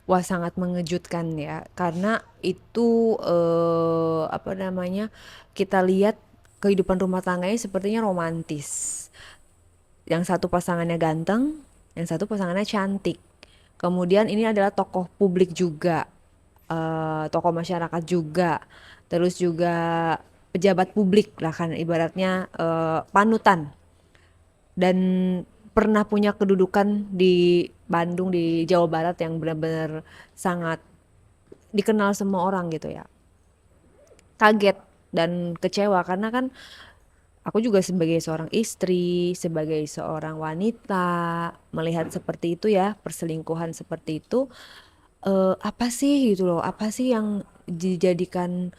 Wah, sangat mengejutkan ya, karena itu apa namanya, kita lihat kehidupan rumah tangganya sepertinya romantis. Yang satu pasangannya ganteng, yang satu pasangannya cantik. Kemudian ini adalah tokoh publik juga, tokoh masyarakat juga, terus juga pejabat publik lah kan ibaratnya, panutan, dan pernah punya kedudukan di Bandung, di Jawa Barat yang benar-benar sangat dikenal semua orang gitu ya. Kaget dan kecewa karena kan aku juga sebagai seorang istri, sebagai seorang wanita melihat seperti itu ya, perselingkuhan seperti itu, apa sih gitu loh, apa sih yang dijadikan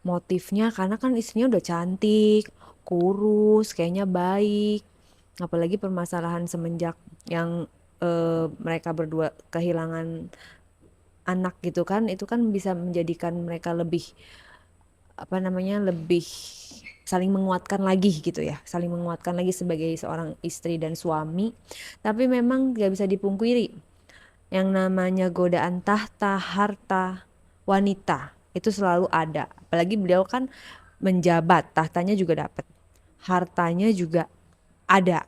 motifnya, karena kan istrinya udah cantik, kurus, kayaknya baik. Apalagi permasalahan semenjak yang mereka berdua kehilangan anak gitu kan, itu kan bisa menjadikan mereka lebih apa namanya, lebih saling menguatkan lagi gitu ya, saling menguatkan lagi sebagai seorang istri dan suami. Tapi memang gak bisa dipungkiri, yang namanya godaan tahta, harta, wanita itu selalu ada. Apalagi beliau kan menjabat, tahtanya juga dapat, hartanya juga ada,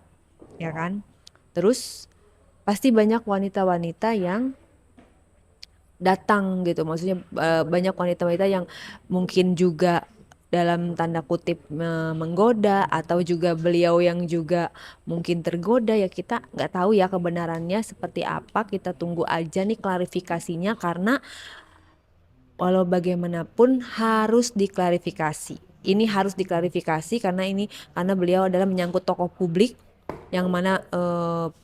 ya kan? Terus pasti banyak wanita-wanita yang datang gitu, maksudnya banyak wanita-wanita yang mungkin juga dalam tanda kutip menggoda, atau juga beliau yang juga mungkin tergoda, ya kita nggak tahu ya kebenarannya seperti apa, kita tunggu aja nih klarifikasinya, karena walau bagaimanapun harus diklarifikasi. Ini harus diklarifikasi karena ini, karena beliau adalah menyangkut tokoh publik yang mana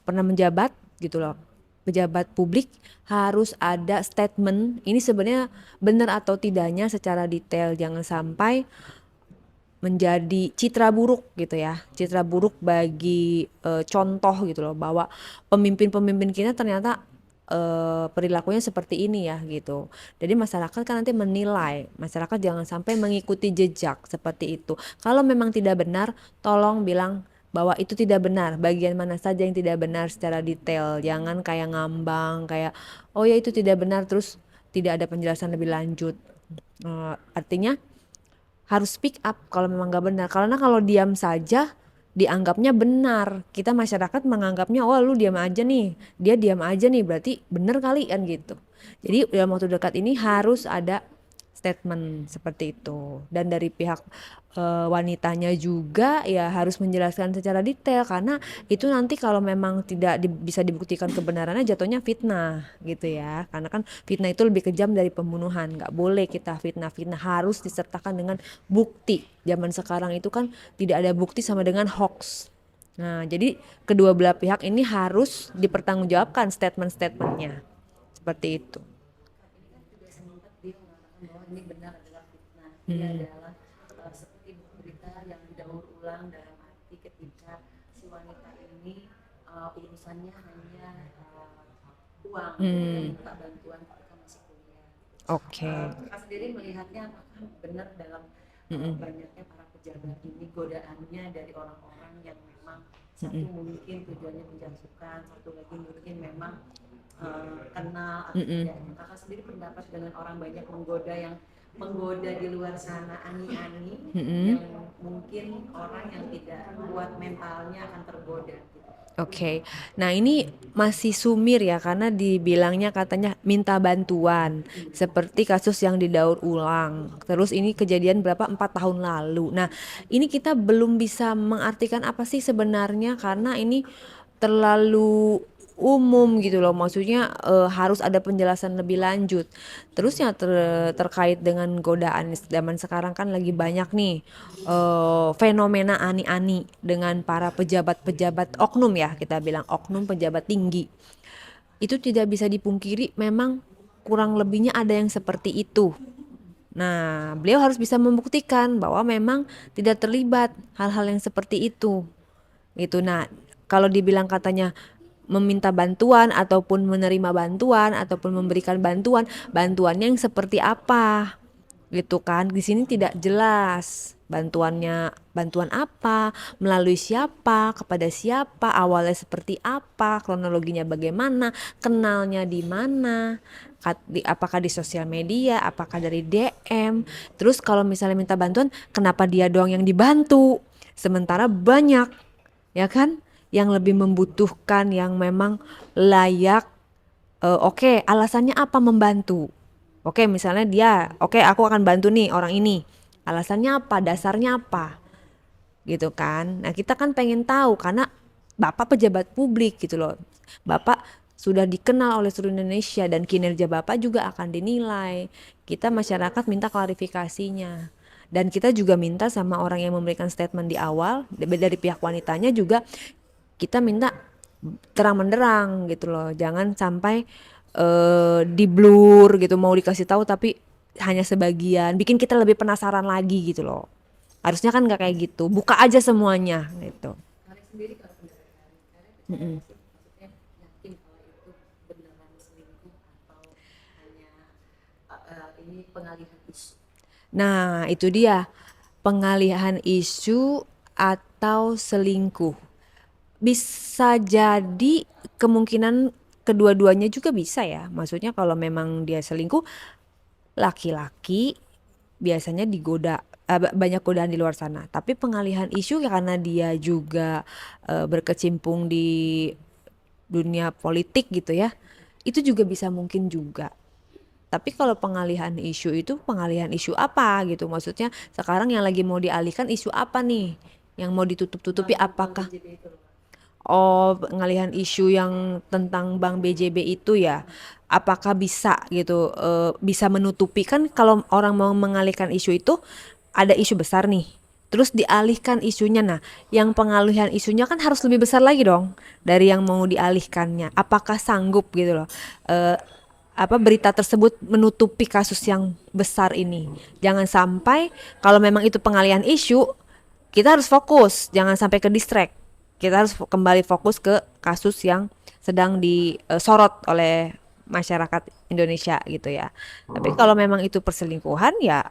pernah menjabat gitu loh. Pejabat publik harus ada statement. Ini sebenarnya benar atau tidaknya secara detail, jangan sampai menjadi citra buruk gitu ya. Citra buruk bagi contoh gitu loh, bahwa pemimpin-pemimpin kita ternyata perilakunya seperti ini ya gitu. Jadi masyarakat kan nanti menilai, masyarakat jangan sampai mengikuti jejak seperti itu. Kalau memang tidak benar, tolong bilang bahwa itu tidak benar, bagian mana saja yang tidak benar secara detail. Jangan kayak ngambang, kayak oh ya itu tidak benar, terus tidak ada penjelasan lebih lanjut. Artinya harus speak up kalau memang gak benar, karena kalau diam saja dianggapnya benar, kita masyarakat menganggapnya oh lu diam aja nih, dia diam aja nih berarti benar kali kan gitu. Jadi dalam waktu dekat ini harus ada statement seperti itu, dan dari pihak wanitanya juga ya harus menjelaskan secara detail, karena itu nanti kalau memang tidak bisa dibuktikan kebenarannya jatuhnya fitnah gitu ya, karena kan fitnah itu lebih kejam dari pembunuhan. Nggak boleh kita fitnah harus disertakan dengan bukti. Zaman sekarang itu kan tidak ada bukti sama dengan hoax. Nah, jadi kedua belah pihak ini harus dipertanggungjawabkan statement-statementnya seperti itu. Juga sempat dia mengatakan bahwa ini benar adalah fitnah. Ini Hmm. adalah seperti berita yang didaur ulang, dalam arti ketika si wanita ini urusannya hanya uang, dia Hmm. minta bantuan ketika masih kuliah. Oke. Kakak sendiri melihatnya apakah benar dalam Mm-mm. banyaknya para pejabat ini godaannya dari orang-orang yang memang satu Mm-mm. mungkin tujuannya menjatuhkan, satu lagi mungkin memang kenal atau Mm-mm. tidaknya. Kakak sendiri pendapat dengan orang banyak menggoda, yang menggoda di luar sana ani-ani, Mm-mm. yang mungkin orang yang tidak kuat mentalnya akan tergoda gitu. Oke, nah ini masih sumir ya, karena dibilangnya katanya minta bantuan, seperti kasus yang didaur ulang. Terus ini kejadian berapa, 4 tahun lalu. Nah ini kita belum bisa mengartikan apa sih sebenarnya, karena ini terlalu umum gitu loh, maksudnya harus ada penjelasan lebih lanjut. Terus yang terkait dengan godaan zaman sekarang kan lagi banyak nih fenomena ani-ani dengan para pejabat-pejabat oknum, ya kita bilang oknum pejabat tinggi. Itu tidak bisa dipungkiri, memang kurang lebihnya ada yang seperti itu. Nah, beliau harus bisa membuktikan bahwa memang tidak terlibat hal-hal yang seperti itu. Gitu. Nah, kalau dibilang katanya meminta bantuan ataupun menerima bantuan ataupun memberikan bantuan, bantuannya yang seperti apa? gitu kan. Di sini tidak jelas bantuannya, bantuan apa, melalui siapa, kepada siapa, awalnya seperti apa, kronologinya bagaimana, kenalnya di mana, apakah di sosial media, apakah dari DM. Terus kalau misalnya minta bantuan, kenapa dia doang yang dibantu, sementara banyak, ya kan, yang lebih membutuhkan, yang memang layak. Oke, alasannya apa membantu? Oke, misalnya dia, oke aku akan bantu nih orang ini. Alasannya apa? Dasarnya apa? Gitu kan. Nah, kita kan pengen tahu karena Bapak pejabat publik gitu loh. Bapak sudah dikenal oleh seluruh Indonesia dan kinerja Bapak juga akan dinilai. Kita masyarakat minta klarifikasinya. Dan kita juga minta sama orang yang memberikan statement di awal dari pihak wanitanya juga, kita minta terang menderang gitu loh, jangan sampai di blur gitu, mau dikasih tahu tapi hanya sebagian, bikin kita lebih penasaran lagi gitu loh. Harusnya kan nggak kayak gitu, buka aja semuanya gitu. Kalian sendiri kalau pendapat kalian percaya Mm-mm. nggak sih, maksudnya yakin kalau itu beneran selingkuh atau hanya ini pengalihan isu. Nah itu dia, pengalihan isu atau selingkuh, bisa jadi kemungkinan kedua-duanya juga bisa ya. Maksudnya kalau memang dia selingkuh, laki-laki biasanya digoda, banyak godaan di luar sana. Tapi pengalihan isu ya karena dia juga berkecimpung di dunia politik gitu ya. Itu juga bisa mungkin juga. Tapi kalau pengalihan isu itu pengalihan isu apa gitu? Maksudnya sekarang yang lagi mau dialihkan isu apa nih? Yang mau ditutup-tutupi Bang apakah? BJB itu loh. Oh, pengalihan isu yang tentang Bank BJB itu ya, apakah bisa gitu, bisa menutupi, kan kalau orang mau mengalihkan isu itu, ada isu besar nih, terus dialihkan isunya, nah yang pengalihan isunya kan harus lebih besar lagi dong, dari yang mau dialihkannya, apakah sanggup gitu loh, eh, berita tersebut menutupi kasus yang besar ini. Jangan sampai kalau memang itu pengalihan isu, kita harus fokus, jangan sampai ke distract. Kita harus kembali fokus ke kasus yang sedang disorot oleh masyarakat Indonesia gitu ya. Tapi kalau memang itu perselingkuhan ya,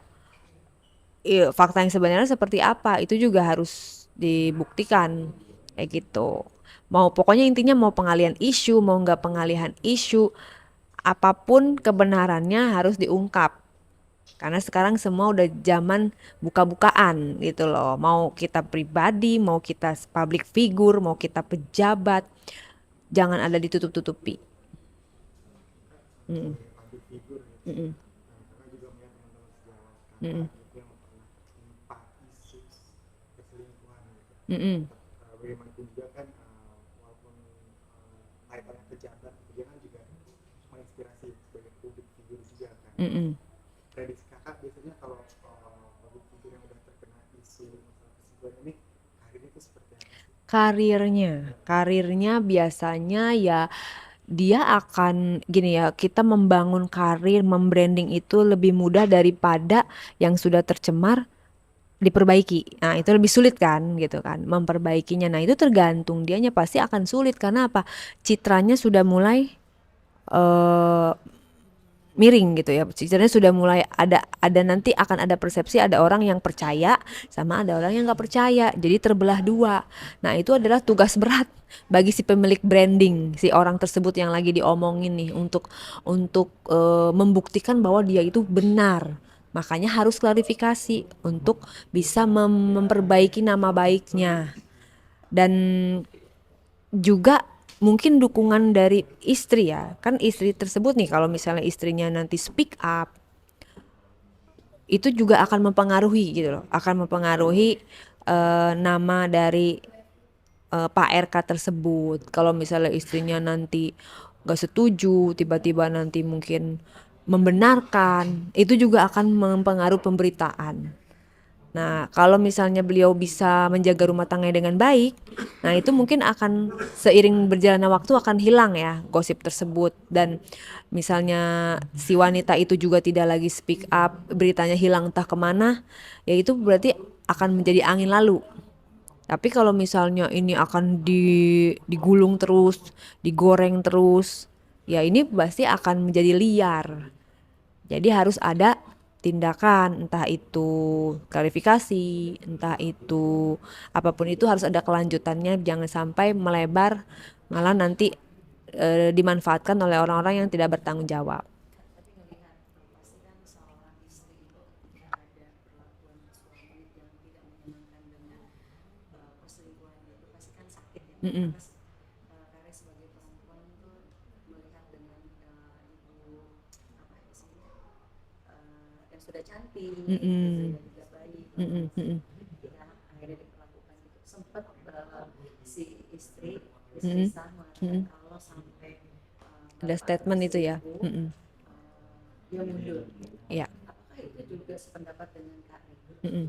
fakta yang sebenarnya seperti apa itu juga harus dibuktikan kayak gitu. Mau pokoknya intinya mau pengalihan isu, mau nggak pengalihan isu, apapun kebenarannya harus diungkap. Karena sekarang semua udah zaman buka-bukaan gitu loh. Mau kita pribadi, mau kita public figure, mau kita pejabat, jangan ada ditutup-tutupi. Mm-mm. sebagai public figure gitu. Mm-mm. Karena juga melihat teman-teman sejawat kakak Mm-mm. gitu yang pernah menimpa isu perselingkuhan gitu. Mm-mm. Bagaimanapun juga kan walaupun kaitannya pejabat dia kan juga menginspirasi sebagai public figure juga kan. Mm-mm. Prediksi kakak biasanya kalau public figure yang udah terkena isu masalah perselingkuhan ini karirnya itu seperti apa sih? Karirnya biasanya ya dia akan gini ya, kita membangun karir, membranding itu lebih mudah daripada yang sudah tercemar diperbaiki. Nah, itu lebih sulit kan gitu kan memperbaikinya. Nah, itu tergantung dianya, pasti akan sulit karena apa? Citranya sudah mulai eh miring gitu ya. Citranya sudah mulai ada nanti akan ada persepsi, ada orang yang percaya sama ada orang yang nggak percaya. Jadi terbelah dua. Nah, itu adalah tugas berat bagi si pemilik branding, si orang tersebut yang lagi diomongin nih, untuk membuktikan bahwa dia itu benar. Makanya harus klarifikasi untuk bisa memperbaiki nama baiknya. Dan juga mungkin dukungan dari istri ya. Kan istri tersebut nih, kalau misalnya istrinya nanti speak up, itu juga akan mempengaruhi gitu loh. Akan mempengaruhi nama dari Pak RK tersebut. Kalau misalnya istrinya nanti gak setuju, tiba-tiba nanti mungkin membenarkan, itu juga akan mempengaruhi pemberitaan. Nah, kalau misalnya beliau bisa menjaga rumah tangganya dengan baik, nah itu mungkin akan seiring berjalannya waktu akan hilang ya gosip tersebut. Dan misalnya si wanita itu juga tidak lagi speak up, beritanya hilang entah kemana, ya itu berarti akan menjadi angin lalu. Tapi kalau misalnya ini akan digulung terus, digoreng terus, ya ini pasti akan menjadi liar. Jadi harus ada tindakan, entah itu klarifikasi, entah itu apapun itu harus ada kelanjutannya, jangan sampai melebar malah nanti dimanfaatkan oleh orang-orang yang tidak bertanggung jawab. Tapi ngelihat pasti kan seorang istri itu ketika ada perlakuan suami yang tidak menyenangkan dengan perselingkuhan itu pasti kan sakit ya. Mm-mm. Karena sebagai perempuan tuh melihat dengan ibu apa istilahnya yang sudah cantik, Mm-mm. yang juga baik, Mm-mm. Mm-mm. ya akhirnya diperlakukan gitu. Sempat si istri Mm-mm. Sah Mm-mm. mengatakan kalau sampai Ada bapak statement itu ya. berselingkuh, Mm-mm. dia mundur. Ya. Apakah itu juga sependapat dengan Kak Rin? Mm-mm.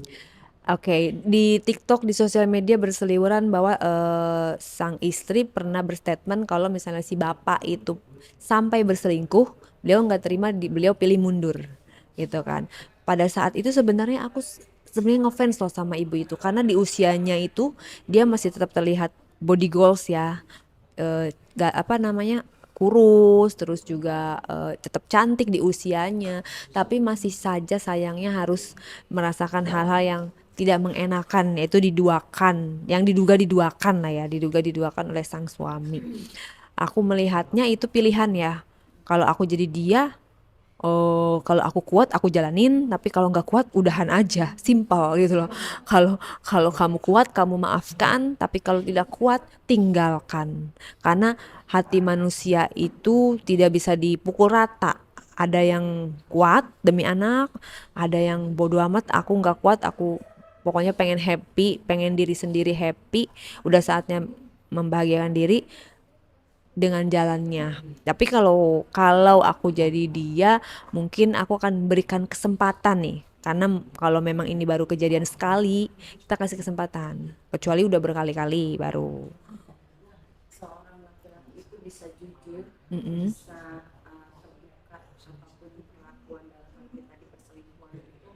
Oke, di TikTok, di sosial media berseliweran bahwa sang istri pernah berstatement kalau misalnya si bapak itu sampai berselingkuh, beliau nggak terima, beliau pilih mundur, gitu kan. Pada saat itu sebenarnya aku sebenarnya ngefans loh sama ibu itu, karena di usianya itu dia masih tetap terlihat body goals ya, gak apa namanya kurus, terus juga tetap cantik di usianya, tapi masih saja sayangnya harus merasakan hal-hal yang tidak mengenakan, yaitu diduakan, yang diduga-diduakan lah ya, diduga-diduakan oleh sang suami. Aku melihatnya itu pilihan ya. Kalau aku jadi dia, oh, kalau aku kuat aku jalanin, tapi kalau nggak kuat udahan aja, simpel gitu loh. Kalau kalau kamu kuat kamu maafkan, tapi kalau tidak kuat tinggalkan. Karena hati manusia itu tidak bisa dipukul rata. Ada yang kuat demi anak, ada yang bodoh amat, aku nggak kuat, aku pokoknya pengen happy, pengen diri sendiri happy, udah saatnya membahagiakan diri dengan jalannya. Tapi kalau kalau aku jadi dia, mungkin aku akan berikan kesempatan nih. Karena kalau memang ini baru kejadian sekali, kita kasih kesempatan. Kecuali udah berkali-kali baru. Seorang laki-laki itu bisa jujur, Mm-mm. bisa terbuka apapun perlakuan dalam arti tadi perselingkuhan itu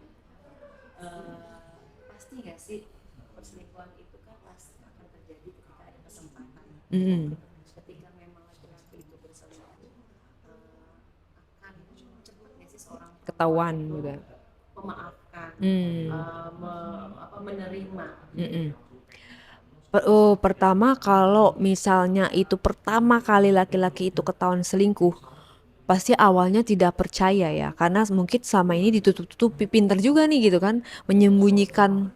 pasti nggak sih perselingkuhan itu kan pasti akan terjadi ketika ada kesempatan. Mm-mm. Ketika memang laki-laki itu berselingkuh akan cepat nggak sih seorang perempuan Ketahuan itu juga. memaafkan, Mm. menerima. Mm-mm. Pertama kalau misalnya itu pertama kali laki-laki itu ketahuan selingkuh, pasti awalnya tidak percaya ya, karena mungkin selama ini ditutup-tutupi, pinter juga nih gitu kan, menyembunyikan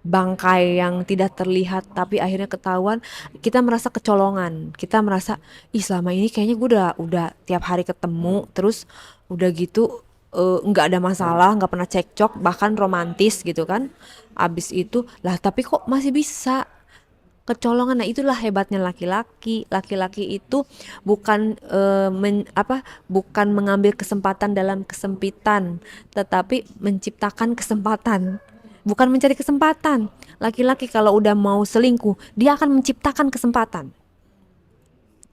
bangkai yang tidak terlihat, tapi akhirnya ketahuan, kita merasa kecolongan, kita merasa ih selama ini kayaknya gue udah tiap hari ketemu, terus udah gitu nggak ada masalah, nggak pernah cekcok, bahkan romantis gitu kan. Abis itu lah tapi kok masih bisa kecolongan. Nah itulah hebatnya laki-laki. Laki-laki itu bukan bukan mengambil kesempatan dalam kesempitan, tetapi menciptakan kesempatan, bukan mencari kesempatan. Laki-laki kalau udah mau selingkuh, dia akan menciptakan kesempatan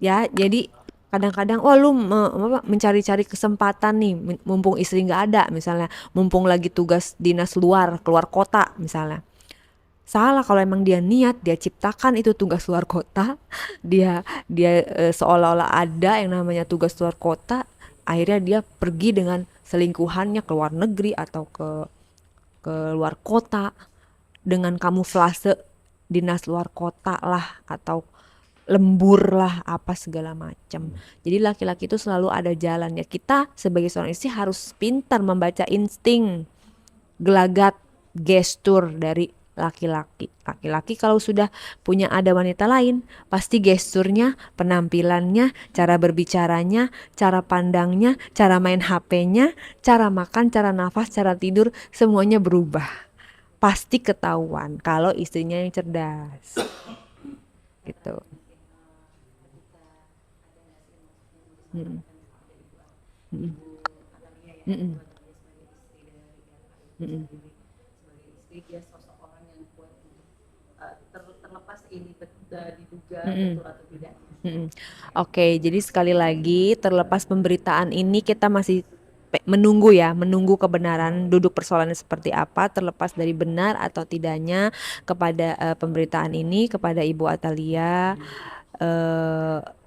ya. Jadi kadang-kadang wah lu mencari-cari kesempatan nih, mumpung istri nggak ada misalnya, mumpung lagi tugas dinas keluar kota misalnya. Salah kalau emang dia niat, dia ciptakan itu tugas luar kota, dia dia seolah-olah ada yang namanya tugas luar kota, akhirnya dia pergi dengan selingkuhannya ke luar negeri atau ke luar kota dengan kamuflase dinas luar kota lah, atau lembur lah apa segala macam. Jadi laki-laki itu selalu ada jalannya. Kita sebagai seorang istri harus pintar membaca insting, gelagat, gestur dari laki-laki. Laki-laki kalau sudah punya ada wanita lain, pasti gesturnya, penampilannya, cara berbicaranya, cara pandangnya, cara main HP-nya, cara makan, cara nafas, cara tidur, semuanya berubah. Pasti ketahuan kalau istrinya yang cerdas. Gitu. Mm-mm. Mm-mm. Mm-mm. Mm-mm. Sebagai istri dia sosok orang yang kuat untuk terlepas ini diduga Mm-mm. betul atau tidak. Oke, jadi sekali lagi terlepas pemberitaan ini kita masih menunggu ya, menunggu kebenaran duduk persoalannya seperti apa, terlepas dari benar atau tidaknya kepada pemberitaan ini kepada Ibu Atalia,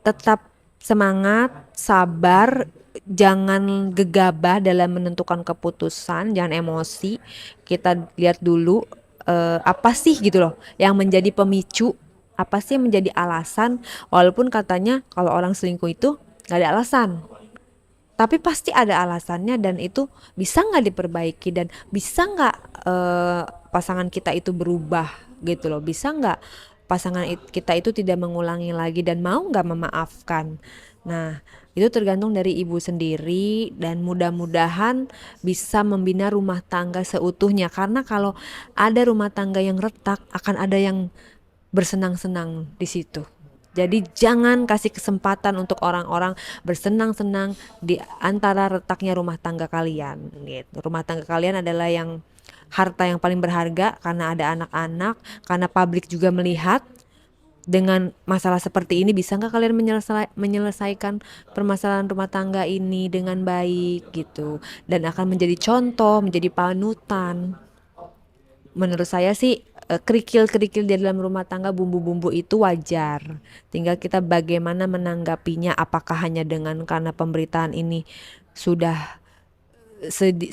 tetap semangat, sabar, jangan gegabah dalam menentukan keputusan, jangan emosi. Kita lihat dulu apa sih gitu loh yang menjadi pemicu, apa sih yang menjadi alasan. Walaupun katanya kalau orang selingkuh itu nggak ada alasan, tapi pasti ada alasannya dan itu bisa nggak diperbaiki dan bisa nggak pasangan kita itu berubah gitu loh, bisa nggak kita itu tidak mengulangi lagi dan mau nggak memaafkan. Nah, itu tergantung dari ibu sendiri dan mudah-mudahan bisa membina rumah tangga seutuhnya, karena kalau ada rumah tangga yang retak akan ada yang bersenang-senang di situ. Jadi jangan kasih kesempatan untuk orang-orang bersenang-senang di antara retaknya rumah tangga kalian. Gitu. Rumah tangga kalian adalah yang harta yang paling berharga karena ada anak-anak, karena publik juga melihat dengan masalah seperti ini bisa nggak kalian menyelesaikan permasalahan rumah tangga ini dengan baik gitu, dan akan menjadi contoh, menjadi panutan. Menurut saya sih kerikil-kerikil di dalam rumah tangga, bumbu-bumbu itu wajar. Tinggal kita bagaimana menanggapinya, apakah hanya dengan karena pemberitaan ini sudah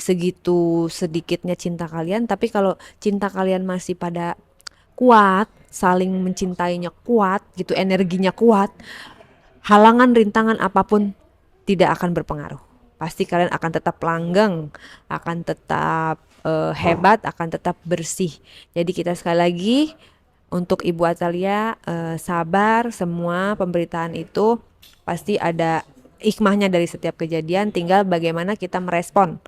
segitu sedikitnya cinta kalian, tapi kalau cinta kalian masih pada kuat, saling mencintainya kuat gitu, energinya kuat, halangan rintangan apapun tidak akan berpengaruh. Pasti kalian akan tetap langgeng, akan tetap hebat, akan tetap bersih. Jadi kita sekali lagi untuk Ibu Atalia, sabar, semua pemberitaan itu pasti ada hikmahnya dari setiap kejadian, tinggal bagaimana kita merespon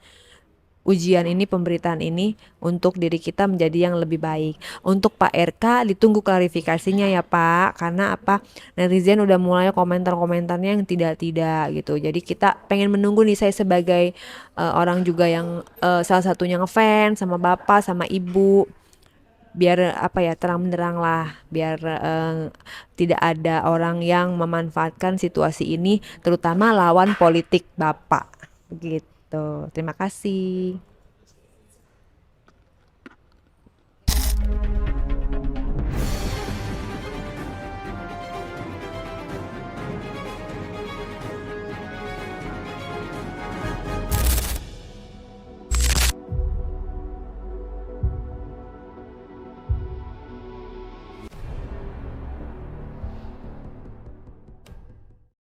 ujian ini, pemberitaan ini untuk diri kita menjadi yang lebih baik. Untuk Pak RK ditunggu klarifikasinya ya Pak, karena apa, netizen udah mulai komentar-komentarnya yang tidak-tidak gitu. Jadi kita pengen menunggu nih, saya sebagai orang juga yang salah satunya ngefans sama Bapak sama Ibu, biar apa ya, terang benderang lah, biar tidak ada orang yang memanfaatkan situasi ini terutama lawan politik Bapak gitu. Terima kasih.